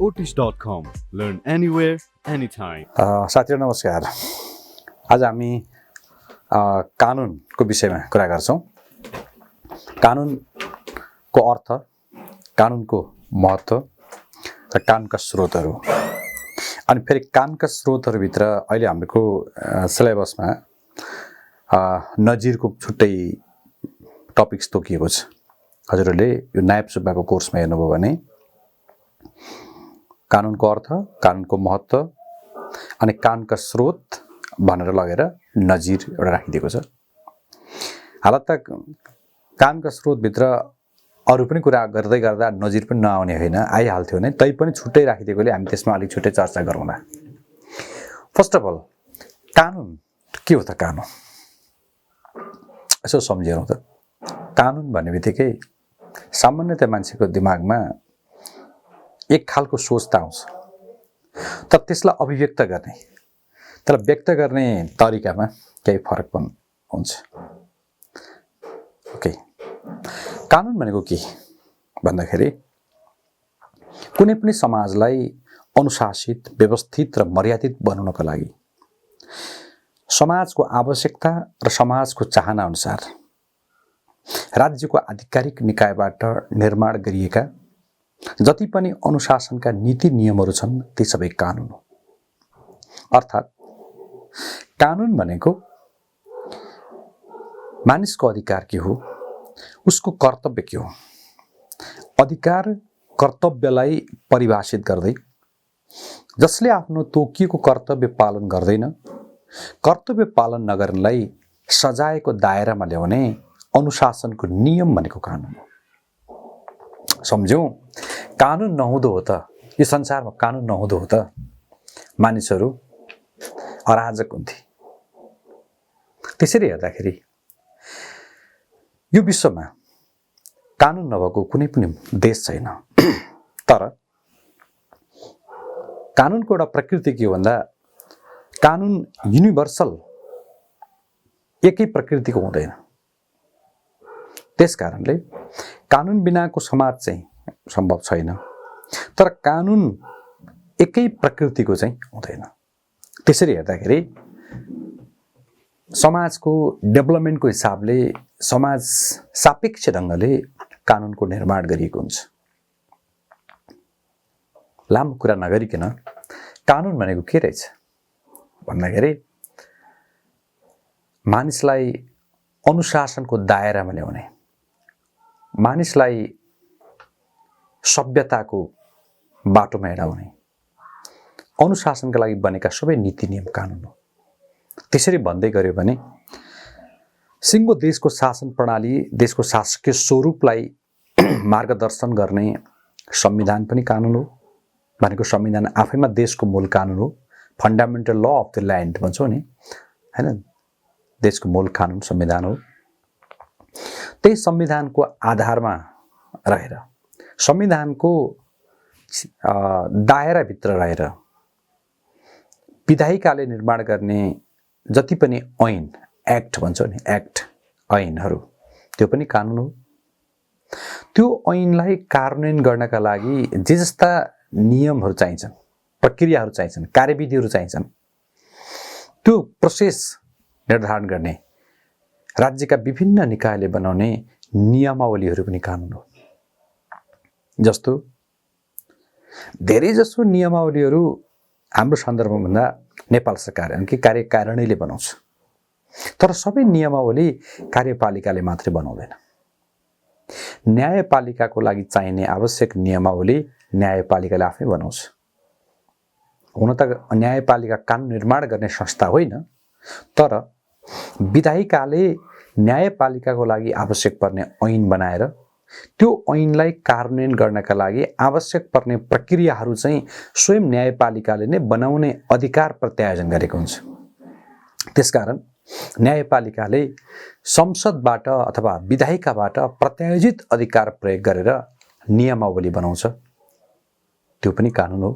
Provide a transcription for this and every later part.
Ottish.com. Learn anywhere, anytime. साथीहरु नमस्कार। आज हामी कानुनको विषयमा कुरा गर्छौं। कानुनको अर्थ, कानुनको महत्त्व र कानुनका स्रोतहरु। अनि फेरि कानुनका स्रोतहरु भित्र अहिले हाम्रो सिलेबसमा नजिरको छुट्टै टपिक्स तोकिएको छ। हजुरहरूले यो नायब सुब्बाको कोर्समा हेर्नुभयो भने कानुनको अर्थ, कानुनको महत्त्व अनि कानुनका स्रोत भनेर लगेर नजिर एउटा राखिदिएको छ। हालत त कानुनका स्रोत भित्र अरु पनि कुरा गर्दै गर्दा नजिर पनि नआउने हैन, आइहाल्थ्यो भने तै पनि छुट्टै राखिदिएकोले हामी त्यसमा अलि छुट्टै चर्चा गरौँला। फर्स्ट अफ अल कानुन के हो त? कानुन यसो सम्झिरौँ त। कानुन भन्ने बित्तिकै सामान्यतया मान्छेको दिमागमा एक खालको सोच त आउँछ, तर त्यसलाई अभिव्यक्त गर्ने, त्यसलाई व्यक्त गर्ने तरिकामा केही फरक पनि हुन्छ। ओके, कानुन भनेको के भन्दाखेरि कुनै पनि समाजलाई अनुशासित, व्यवस्थित र मर्यादित बनाउनका लागि समाजको आवश्यकता र समाजको चाहना अनुसार राज्यको आधिकारिक निकायबाट निर्माण गरिएका जति पनि अनुशासनका नीति नियमहरू छन् ती सबै कानुन हो। अर्थात् कानुन भनेको मानिसको अधिकार के हो, उसको कर्तव्य के हो, अधिकार कर्तव्यलाई परिभाषित गर्दै जसले आफ्नो तोकिएको कर्तव्य पालन गर्दैन, कर्तव्य पालन नगर्नेलाई सजायको दायरामा ल्याउने अनुशासनको नियम भनेको कानुन हो। सम्झौं, कानुन नहुँदो हो त यो संसारमा, कानुन नहुँदो हो त मानिसहरू अराजक हुन्थे। त्यसरी हेर्दाखेरि यो विश्वमा कानुन नभएको कुनै पनि देश छैन। तर कानुनको एउटा प्रकृति के हो भन्दा कानुन युनिभर्सल एकै प्रकृतिको हुँदैन। त्यसकारणले कानुन बिनाको समाज चाहिँ सम्भव छैन, तर कानुन एकै प्रकृतिको चाहिँ हुँदैन। त्यसरी हेर्दाखेरि समाजको डेभलपमेन्टको हिसाबले समाज सापेक्ष ढङ्गले कानुनको निर्माण गरिएको हुन्छ। लामो कुरा नगरिकन कानुन भनेको के रहेछ भन्दाखेरि मानिसलाई अनुशासनको दायरामा ल्याउने, मानिसलाई सभ्यताको बाटोमा हिँडाउने, अनुशासनका लागि बनेका सबै नीति नियम कानुन हो। त्यसरी भन्दै गर्यो भने सिङ्गो देशको शासन प्रणाली, देशको शासकीय स्वरूपलाई मार्गदर्शन गर्ने संविधान पनि कानुन हो। भनेको संविधान आफैमा देशको मूल कानुन हो। Fundamental law of the land भन्छौँ नि, हैन? देशको मूल कानुन संविधान हो। त्यही संविधानको आधारमा रहेर, संविधानको दायराभित्र रहेर विधायिकाले निर्माण गर्ने जति पनि ऐन, एक्ट भन्छौँ नि, एक्ट, ऐनहरू, त्यो पनि कानुन हो। त्यो ऐनलाई कार्यान्वयन गर्नका लागि जे जस्ता नियमहरू चाहिन्छन्, प्रक्रियाहरू चाहिन्छन्, कार्यविधिहरू चाहिन्छन्, त्यो प्रोसेस निर्धारण गर्ने राज्यका विभिन्न निकायले बनाउने नियमावलीहरू पनि कानुन हो। जस्तो धेरै जसो नियमावलीहरू हाम्रो सन्दर्भमा भन्दा नेपाल सरकार यानि कार्यकारिणीले बनाउँछ, तर सबै नियमावली कार्यपालिकाले मात्रै बनाउँदैन। न्यायपालिकाको लागि चाहिने आवश्यक नियमावली न्यायपालिकाले आफै बनाउँछ। हुन त न्यायपालिका कानुन निर्माण गर्ने संस्था होइन, तर विधायिकाले न्यायपालिकाको लागि आवश्यक पर्ने ऐन बनाएर त्यो ऐनलाई कार्यान्वयन गर्नका लागि आवश्यक पर्ने प्रक्रियाहरू चाहिँ स्वयं न्यायपालिकाले नै बनाउने अधिकार प्रत्यायोजन गरेको हुन्छ। त्यसकारण न्यायपालिकाले संसदबाट अथवा विधायिकाबाट प्रत्यायोजित अधिकार प्रयोग गरेर नियमावली बनाउँछ, त्यो पनि कानुन हो।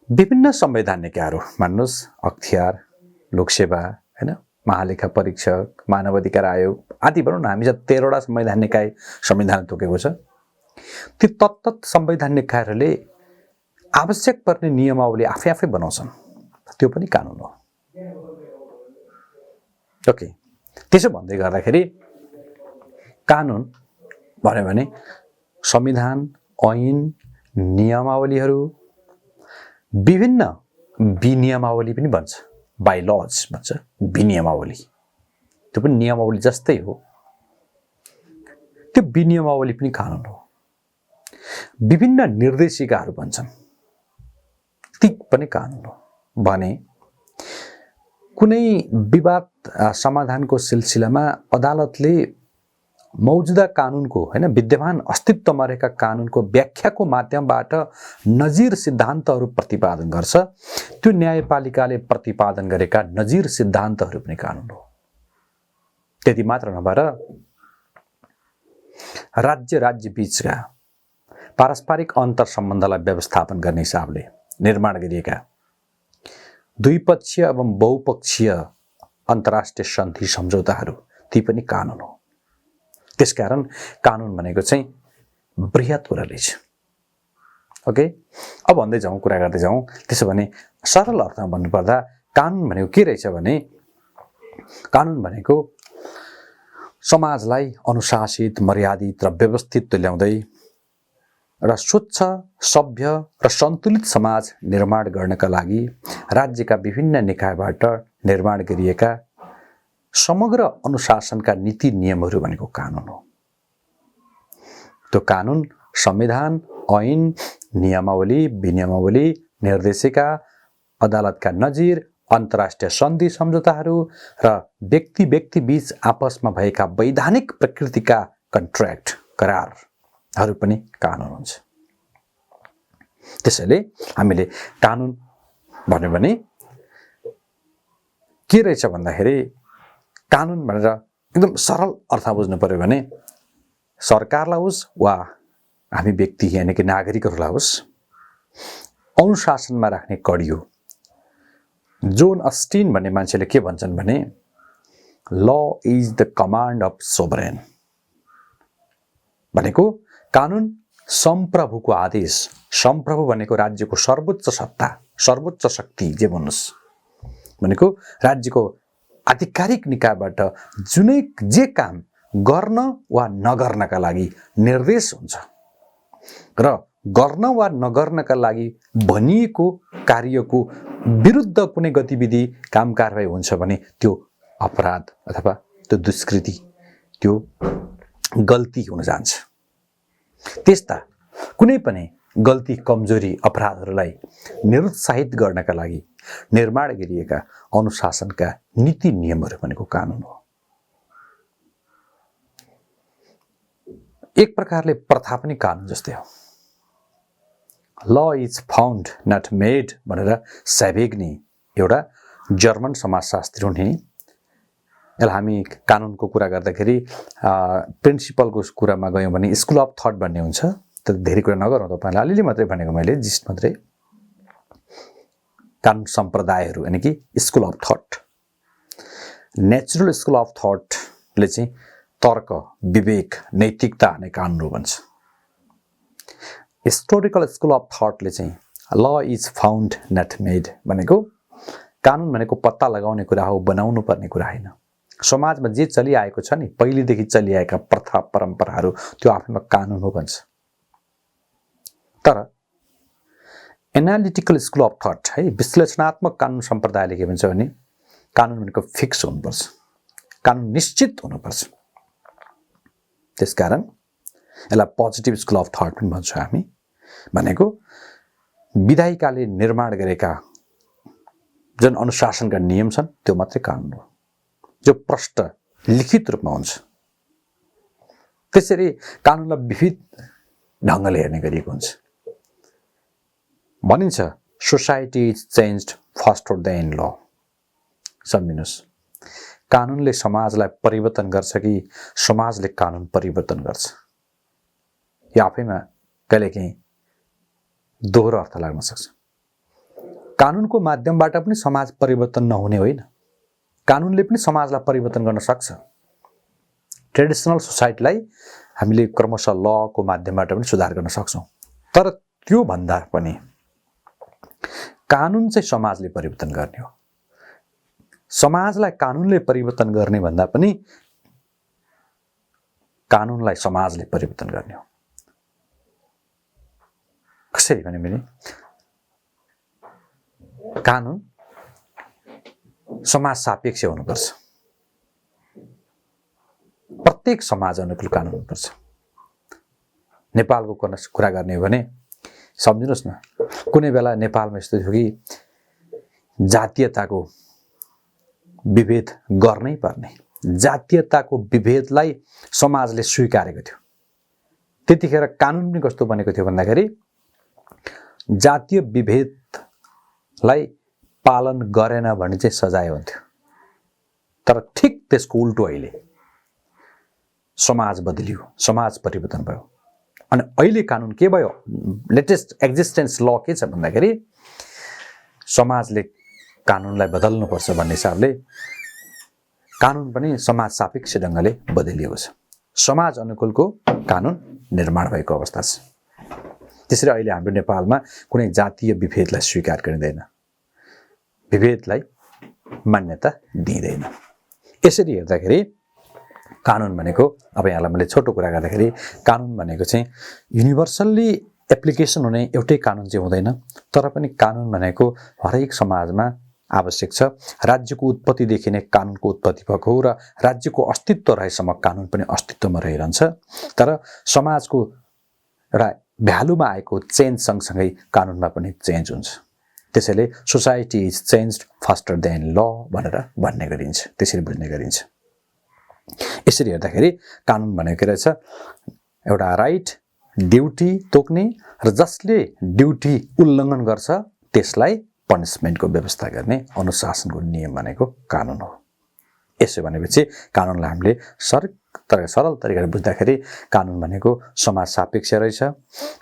विभिन्न संवैधानिकहरू मान्नुहोस्, अख्तियार, लोकसेवा, हैन, महालेखा परीक्षक, मानव अधिकार आयोग आदि भनौँ न, हामी 13वटा संवैधानिक संविधान तोकेको छ। ती तत्त संवैधान निकायहरूले आवश्यक पर्ने नियमावली आफै आफै बनाउँछन्, त्यो पनि कानुन हो। ओके, त्यसो भन्दै गर्दाखेरि कानुन भन्यो भने संविधान, ऐन, नियमावलीहरू, विभिन्न विनियमावली पनि भन्छ, बाई लज भन्छ, विनियमावली, त्यो पनि नियमावली जस्तै हो। त्यो विनियमावली पनि कानुन हो। विभिन्न निर्देशिकाहरू भन्छन्, ती पनि कानुन हो। भने कुनै विवाद समाधानको सिलसिलामा अदालतले मौजुदा कानुनको हैन विद्यमान अस्तित्वमा रहेका कानुनको व्याख्याको माध्यमबाट नजिर सिद्धान्तहरू प्रतिपादन गर्छ। त्यो न्यायपालिकाले प्रतिपादन गरेका नजिर सिद्धान्तहरू पनि कानुन हो। त्यति मात्र नभएर राज्य बीचका पारस्परिक अन्तर सम्बन्धलाई व्यवस्थापन गर्ने हिसाबले निर्माण गरिएका द्विपक्षीय एवं बहुपक्षीय अन्तर्राष्ट्रिय सन्धि सम्झौताहरू ती पनि कानुन हो। त्यसकारण कानुन भनेको चाहिँ बृहत कुरा रहेछ। ओके, अब भन्दै जाउँ, कुरा गर्दै जाउँ। त्यसो भने सरल अर्थमा भन्नुपर्दा कानुन भनेको के रहेछ भने कानुन भनेको समाजलाई अनुशासित, मर्यादित र व्यवस्थित तुल्याउँदै र स्वच्छ, सभ्य र सन्तुलित समाज निर्माण गर्नका लागि राज्यका विभिन्न निकायबाट निर्माण गरिएका समग्र अनुशासनका नीति नियमहरू भनेको कानुन हो। त्यो कानुन संविधान, ऐन, नियमावली, विनियमावली, निर्देशिका, अदालतका नजिर, अन्तर्राष्ट्रिय सन्धि सम्झौताहरू र व्यक्ति बीच आपसमा भएका वैधानिक प्रकृतिका कन्ट्र्याक्ट, करारहरू पनि कानुन हुन्छ। त्यसैले हामीले कानुन भन्यो भने के रहेछ भन्दाखेरि कानुन भनेर एकदम सरल अर्थ बुझ्नु पर्यो भने सरकारलाई होस् वा हामी व्यक्ति यानि कि नागरिकहरूलाई होस् अनुशासनमा राख्ने कडी हो। जोन अस्टिन भन्ने मान्छेले के भन्छन् भने ल इज द कमान्ड अफ सोभरेन, भनेको कानुन संप्रभुको आदेश। संप्रभु भनेको राज्यको सर्वोच्च सत्ता, सर्वोच्च शक्ति जे भन्नुस्, भनेको राज्यको आधिकारिक निकायबाट जुनै जे काम गर्न वा नगर्नका लागि निर्देश हुन्छ र गर्न वा नगर्नका लागि भनिएको कार्यको विरुद्ध कुनै गतिविधि, काम कारबाही हुन्छ भने त्यो अपराध अथवा त्यो दुष्कृति, त्यो गल्ती हुन जान्छ। त्यस्ता कुनै पनि गल्ती, कमजोरी, अपराधहरूलाई निरुत्साहित गर्नका लागि निर्माण गरिएका अनुशासनका नीति नियमहरू भनेको कानुन हो। एक प्रकारले प्रथा पनि कानुन जस्तै हो। ल इज फाउन्ड नट मेड भनेर 𝙬𝙃 एउटा जर्मन समाजशास्त्री हुन्। यसलाई हामी कानुनको कुरा गर्दाखेरि प्रिन्सिपलको कुरामा गयौँ भने स्कुल अफ थट भन्ने हुन्छ। तर धेरै कुरा नगरौँ, तपाईँलाई अलिअलि मात्रै भनेको मैले, जिस्ट मात्रै। कानुन सम्प्रदायहरू यानि कि school of thought. Natural school of थटले चाहिँ तर्क, विवेक, नैतिकता भन्ने कानुन भन्छ। हिस्टोरिकल स्कुल अफ थटले चाहिँ ल इज फाउन्ड नट मेड भनेको कानुन भनेको पत्ता लगाउने कुरा हो, बनाउनु पर्ने कुरा होइन। समाजमा जे चलिआएको छ नि, पहिलेदेखि चलिआएका प्रथा परम्पराहरू, त्यो आफैमा कानुन हो भन्छ। तर एनालिटिकल स्कुल अफ थट है, विश्लेषणात्मक कानुन सम्प्रदायले के भन्छ भने कानुन भनेको फिक्स हुनुपर्छ, कानुन निश्चित हुनुपर्छ। त्यसकारण यसलाई पोजिटिभ स्कुल अफ थट पनि भन्छौँ हामी। भनेको विधायिकाले निर्माण गरेका जुन अनुशासनका नियम छन् त्यो मात्रै कानुन हो, जो प्रष्ट लिखित रूपमा हुन्छ। त्यसरी कानुनलाई विविध ढङ्गले हेर्ने गरिएको हुन्छ। भनिन्छ society is changed faster than ल। सम्झिनुहोस्, कानुनले समाजलाई परिवर्तन गर्छ कि समाजले कानुन परिवर्तन गर्छ? यो आफैमा कहिलेकाहीँ दोहोरो अर्थ लाग्न सक्छ। कानुनको माध्यमबाट पनि समाज परिवर्तन नहुने होइन, कानुनले पनि समाजलाई परिवर्तन गर्न सक्छ। ट्रेडिसनल सोसाइटीलाई हामीले क्रमशः लको माध्यमबाट पनि सुधार गर्न सक्छौं। तर त्यो भन्दा पनि कानुन चाहिँ समाजले परिवर्तन गर्ने हो। समाजलाई कानुनले परिवर्तन गर्ने भन्दा पनि कानुनलाई समाजले परिवर्तन गर्ने हो। कसरी भने कानुन समाज सापेक्ष हुनुपर्छ। प्रत्येक समाज अनुकूल कानुन हुनुपर्छ। नेपालको कुरा गर्ने हो भने सम्झिनुस् न, कुनै बेला नेपालमा यस्तो थियो कि जातीयताको विभेद गर्नै पर्ने, जातीयताको विभेदलाई समाजले स्वीकारेको थियो। त्यतिखेर कानुन पनि कस्तो बनेको थियो भन्दाखेरि जातीय विभेदलाई पालन गरेन भने चाहिँ सजाय हुन्थ्यो। तर ठिक त्यसको उल्टो अहिले समाज बदलियो, समाज परिवर्तन भयो। अनि अहिले कानुन के भयो? लेटेस्ट एक्जिस्टेन्स ल के छ भन्दाखेरि समाजले कानुनलाई बदल्नुपर्छ भन्ने हिसाबले कानुन पनि समाज सापेक्ष ढङ्गले बदलिएको छ। समाज अनुकूलको कानुन निर्माण भएको अवस्था छ। त्यसरी अहिले हाम्रो नेपालमा कुनै जातीय विभेदलाई स्वीकार गरिँदैन, विभेदलाई मान्यता दिइँदैन। यसरी हेर्दाखेरि कानुन भनेको, अब यहाँलाई मैले छोटो कुरा गर्दाखेरि कानुन भनेको चाहिँ युनिभर्सल्ली एप्लिकेसन हुने एउटै कानुन चाहिँ हुँदैन। तर पनि कानुन भनेको हरेक समाजमा आवश्यक छ। राज्यको उत्पत्तिदेखि नै कानुनको उत्पत्ति भएको हो र राज्यको अस्तित्व रहेसम्म कानुन पनि अस्तित्वमा रहिरहन्छ। तर समाजको एउटा भ्यालुमा आएको चेन्ज सँगसँगै कानुनमा पनि चेन्ज हुन्छ। त्यसैले society is changed faster than ल भनेर भन्ने गरिन्छ, त्यसरी बुझ्ने गरिन्छ। यसरी हेर्दाखेरि कानुन भनेको रहेछ एउटा राइट, ड्युटी तोक्ने र जसले ड्युटी उल्लङ्घन गर्छ त्यसलाई पनिसमेन्टको व्यवस्था गर्ने अनुशासनको नियम भनेको कानुन हो। यसो भनेपछि कानुनलाई हामीले सरल तरिकाले बुझ्दाखेरि कानुन भनेको समाज सापेक्ष रहेछ,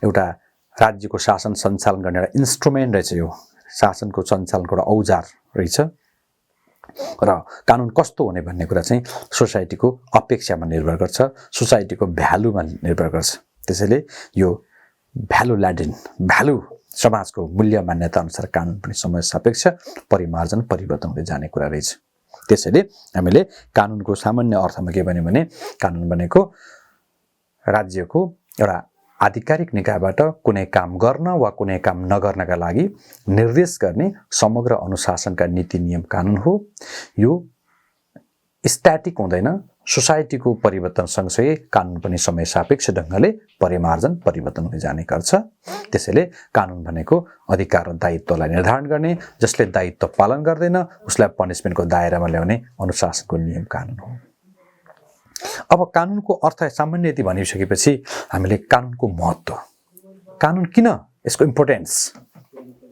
एउटा राज्यको शासन सञ्चालन गर्ने एउटा इन्स्ट्रुमेन्ट रहेछ, यो शासनको सञ्चालनको एउटा औजार रहेछ। र कानुन कस्तो हुने भन्ने कुरा चाहिँ सोसाइटीको अपेक्षामा निर्भर गर्छ, सोसाइटीको भ्यालुमा निर्भर गर्छ। त्यसैले यो भ्यालु समाजको मूल्य मान्यता अनुसार कानुन पनि समय सापेक्ष परिमार्जन परिवर्तन हुँदै जाने कुरा रहेछ। त्यसैले हामीले कानुनको सामान्य अर्थमा के भन्यो भने कानुन भनेको राज्यको एउटा आधिकारिक निकायबाट कुनै काम गर्न वा कुनै काम नगर्नका लागि निर्देश गर्ने समग्र अनुशासनका नीति नियम कानुन हो। यो स्ट्याटिक हुँदैन, सोसाइटीको परिवर्तन सँगसँगै कानुन पनि समय सापेक्ष ढङ्गले परिमार्जन परिवर्तन हुँदै जाने गर्छ। त्यसैले कानुन भनेको अधिकार र दायित्वलाई निर्धारण गर्ने, जसले दायित्व पालन गर्दैन उसलाई पनिसमेन्टको दायरामा ल्याउने अनुशासनको नियम कानुन हो। अब कानुनको अर्थ सामान्य यति भनिसकेपछि हामीले कानुनको महत्त्व, कानुन किन, यसको इम्पोर्टेन्स,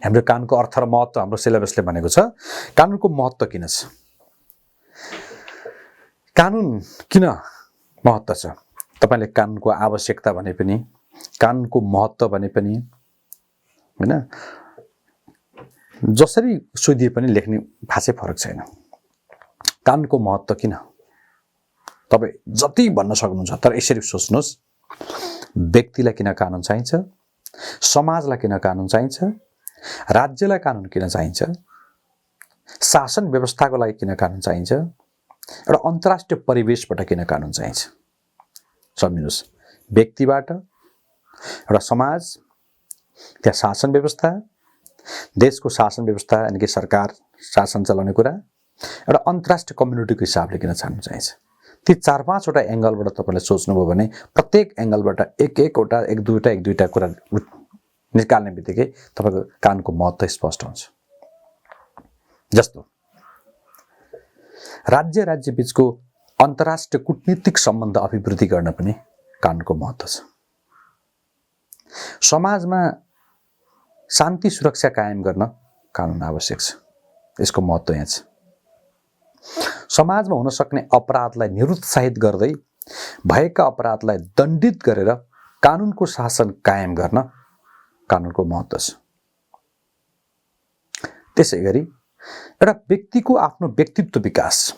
हाम्रो कानुनको अर्थ र महत्त्व हाम्रो सिलेबसले भनेको छ। कानुनको महत्त्व किन छ, कानुन किन महत्त्व छ? तपाईले कानुनको आवश्यकता भने पनि, कानुनको महत्त्व भने पनि हैन, जसरी सोधिए पनि लेख्ने खासै फरक छैन। कानुनको महत्त्व किन तपाई जति भन्न सक्नुहुन्छ, तर यसरी सोच्नुहोस्, व्यक्तिलाई किन कानुन चाहिन्छ, समाजलाई किन कानुन चाहिन्छ, राज्यलाई कानुन किन चाहिन्छ, शासन व्यवस्थाको लागि किन कानुन चाहिन्छ, एउटा अन्तर्राष्ट्रिय परिवेशबाट किन कानुन चाहिन्छ। सम्झिनुहोस्, व्यक्तिबाट एउटा समाज, त्यहाँ शासन व्यवस्था, देशको शासन व्यवस्था यानि कि सरकार शासन चलाउने कुरा, एउटा अन्तर्राष्ट्रिय कम्युनिटीको हिसाबले किन चाहनु चाहिन्छ। ती 4-5वटा एंगलबाट तपाईले सोच्नुभयो भने प्रत्येक एंगलबाट एक दुईटा कुरा निकाल्ने बित्तिकै तपाईको कानुनको महत्त्व स्पष्ट हुन्छ। जस्तो राज्य बीचको अन्तर्राष्ट्रिय कूटनीतिक सम्बन्ध अभिवृद्धि गर्न पनि कानुनको महत्त्व छ। समाजमा शान्ति सुरक्षा कायम गर्न कानुन आवश्यक छ, यसको महत्त्व यहाँ छ। समाजमा हुन सक्ने अपराधलाई निरुत्साहित गर्दै भएका अपराधलाई दण्डित गरेर कानुनको शासन कायम गर्न कानुनको महत्त्व छ। त्यसैगरी एउटा व्यक्तिको आफ्नो व्यक्तित्व विकास,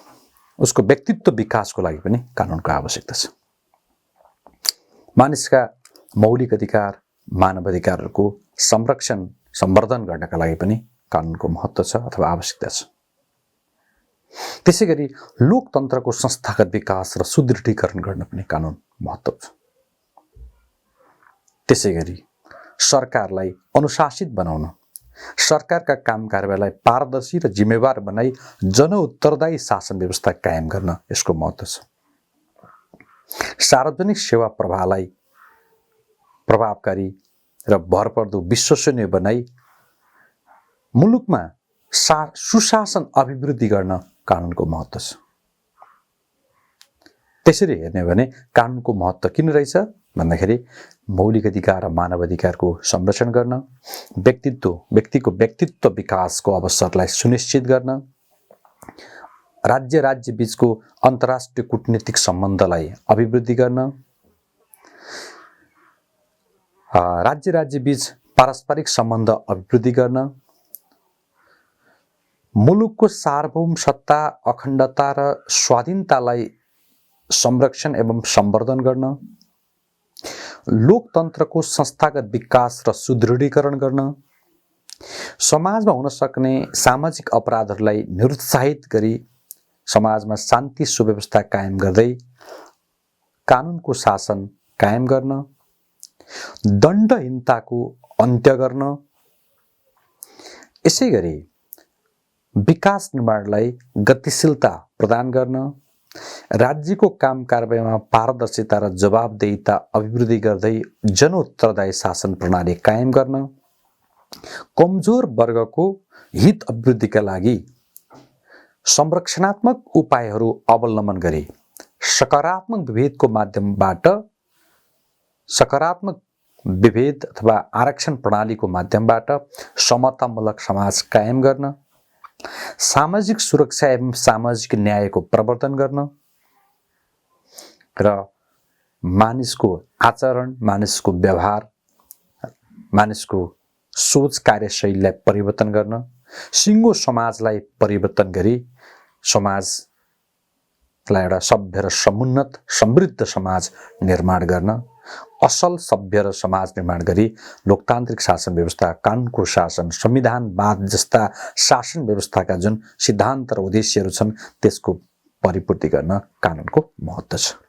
उसको व्यक्तित्व विकासको लागि पनि कानुनको आवश्यकता छ। मानिसका मौलिक अधिकार मानव अधिकारहरूको संरक्षण सम्वर्धन गर्नका लागि पनि कानुनको महत्त्व छ अथवा आवश्यकता छ। त्यसैगरी लोकतन्त्रको संस्थागत विकास र सुदृढीकरण गर्न पनि कानुन महत्त्व छ। त्यसैगरी सरकारलाई अनुशासित बनाउन, सरकारका काम कारबाहीलाई पारदर्शी र जिम्मेवार बनाई जनउत्तरदायी शासन व्यवस्था कायम गर्न यसको महत्त्व छ। सार्वजनिक सेवा प्रवाहलाई प्रभावकारी र भरपर्दो विश्वसनीय बनाई मुलुकमा सुशासन अभिवृद्धि गर्न कानुनको महत्त्व छ। त्यसरी हेर्ने हो भने कानुनको महत्त्व किन रहेछ भन्दाखेरि मौलिक अधिकार र मानव अधिकारको संरक्षण गर्न, व्यक्तिको व्यक्तित्व विकासको अवसरलाई सुनिश्चित गर्न, राज्य बीचको अन्तर्राष्ट्रिय कूटनीतिक सम्बन्धलाई अभिवृद्धि गर्न, राज्य बीच पारस्परिक सम्बन्ध अभिवृद्धि गर्न, मुलुकको सार्वभौम सत्ता, अखण्डता र स्वाधीनतालाई संरक्षण एवं सम्वर्धन गर्न, लोकतन्त्रको संस्थागत विकास र सुदृढीकरण गर्न, समाजमा हुन सक्ने सामाजिक अपराधहरूलाई निरुत्साहित गरी समाजमा शान्ति सुव्यवस्था कायम गर्दै कानुनको शासन कायम गर्न, दण्डहीनताको अन्त्य गर्न, यसैगरी विकास निर्माणलाई गतिशीलता प्रदान गर्न, राज्यको काम कारबाहीमा पारदर्शिता र जवाबदेहिता अभिवृद्धि गर्दै जनउत्तरदायी शासन प्रणाली कायम गर्न, कमजोर वर्गको हित अभिवृद्धिका लागि संरक्षणात्मक उपायहरू अवलम्बन गरी सकारात्मक विभेद अथवा आरक्षण प्रणालीको माध्यमबाट समतामूलक समाज कायम गर्न, सामाजिक सुरक्षा एवं सामाजिक न्यायको प्रवर्धन गर्न र मानिसको आचरण, मानिसको व्यवहार, मानिसको सोच कार्यशैलीलाई परिवर्तन गर्न, सिङ्गो समाजलाई परिवर्तन गरी समाजलाई एउटा सभ्य र समुन्नत समृद्ध समाज निर्माण गर्न, असल सभ्य र समाज निर्माण गरी लोकतान्त्रिक शासन व्यवस्था, कानुनको शासन, संविधानवाद जस्ता शासन व्यवस्थाका जुन सिद्धान्त र उद्देश्यहरू छन् त्यसको परिपूर्ति गर्न कानुनको महत्त्व छ।